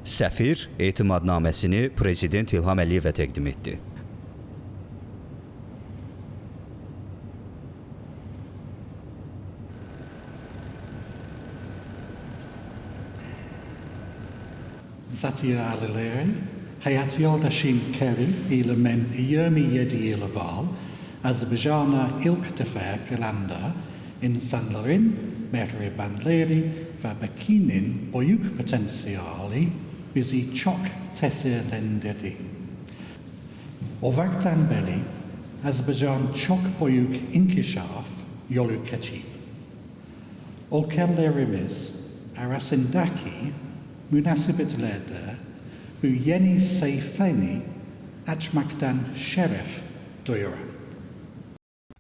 Səfir etimadnaməsini Prezident İlham Əliyevə təqdim etdi. Zatia Alileri, Hayat Yoldaşim Kerim ile men 27 yıl evvel Azerbaycan'a ilk defa gelende insanların mehribanları ve Pekin'in büyük potansiyeli bizi çok tesirlendirdi. O vakten beri Azerbaycan çok büyük inkişaf yolu geçti. Ülkelerimiz arasındaki münasebetlerde bu yeni sayfayı açmaktan şeref duyuyorum.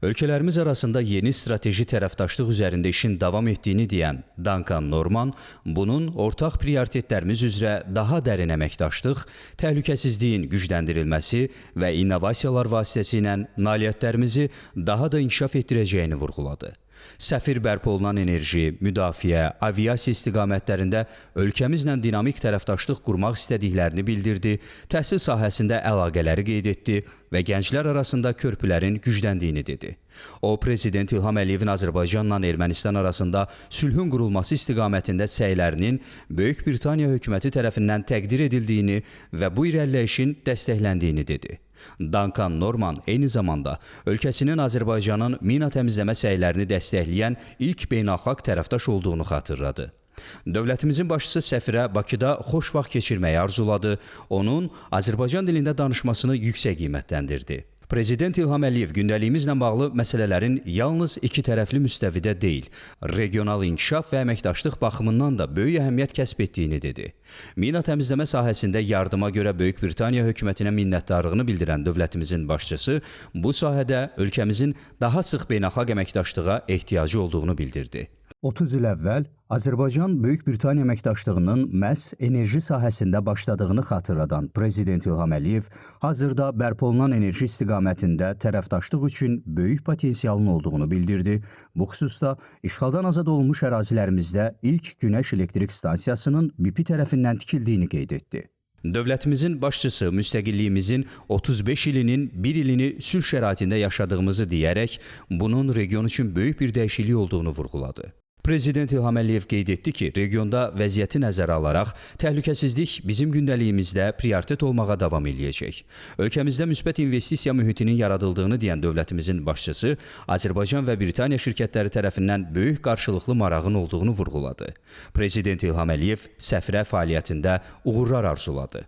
Ölkələrimiz arasında yeni strateji tərəfdaşlıq üzərində işin davam etdiyini deyən Duncan Norman, bunun ortaq prioritetlərimiz üzrə daha dərin əməkdaşlıq, təhlükəsizliyin gücləndirilməsi və innovasiyalar vasitəsilə nailiyyətlərimizi daha da inkişaf etdirəcəyini vurğuladı. Səfir bərpa olunan enerji, müdafiə, aviasiya istiqamətlərində ölkəmizlə dinamik tərəfdaşlıq qurmaq istədiklərini bildirdi, təhsil sahəsində əlaqələri qeyd etdi və gənclər arasında körpülərin gücləndiyini dedi. O, Prezident İlham Əliyevin Azərbaycanla Ermənistan arasında sülhün qurulması istiqamətində səylərinin Böyük Britaniya hökuməti tərəfindən təqdir edildiyini və bu irəliləyişin dəstəkləndiyini dedi. Duncan Norman eyni zamanda ölkəsinin Azərbaycanın mina təmizləmə səylərini dəstəkləyən ilk beynəlxalq tərəfdaş olduğunu xatırladı. Dövlətimizin başçısı səfirə Bakıda xoş vaxt keçirməyi arzuladı, onun Azərbaycan dilində danışmasını yüksək qiymətləndirdi. Prezident İlham Əliyev gündəliyimizlə bağlı məsələlərin yalnız iki tərəfli müstəvidə deyil, regional inkişaf və əməkdaşlıq baxımından da böyük əhəmiyyət kəsb etdiyini dedi. Mina təmizləmə sahəsində yardıma görə Böyük Britaniya hökumətinə minnətdarlığını bildirən dövlətimizin başçısı bu sahədə ölkəmizin daha sıx beynəlxalq əməkdaşlığa ehtiyacı olduğunu bildirdi. 30 il əvvəl Azərbaycan Böyük Britaniya əməkdaşlığının məhz enerji sahəsində başladığını xatırladan Prezident İlham Əliyev hazırda bərpa olunan enerji istiqamətində tərəfdaşlıq üçün böyük potensialın olduğunu bildirdi. Bu xüsusda işğaldan azad olunmuş ərazilərimizdə ilk günəş elektrik stansiyasının BP tərəfindən tikildiyini qeyd etdi. Dövlətimizin başçısı müstəqilliyimizin 35 ilinin bir ilini sülh şəraitində yaşadığımızı deyərək, bunun region üçün böyük bir dəyişiklik olduğunu vurğuladı. Prezident İlham Əliyev qeyd etdi ki, regionda vəziyyəti nəzərə alaraq təhlükəsizlik bizim gündəliyimizdə prioritet olmağa davam eləyəcək. Ölkəmizdə müsbət investisiya mühitinin yaradıldığını deyən dövlətimizin başçısı Azərbaycan və Britaniya şirkətləri tərəfindən böyük qarşılıqlı marağın olduğunu vurğuladı. Prezident İlham Əliyev səfirə fəaliyyətində uğurlar arzuladı.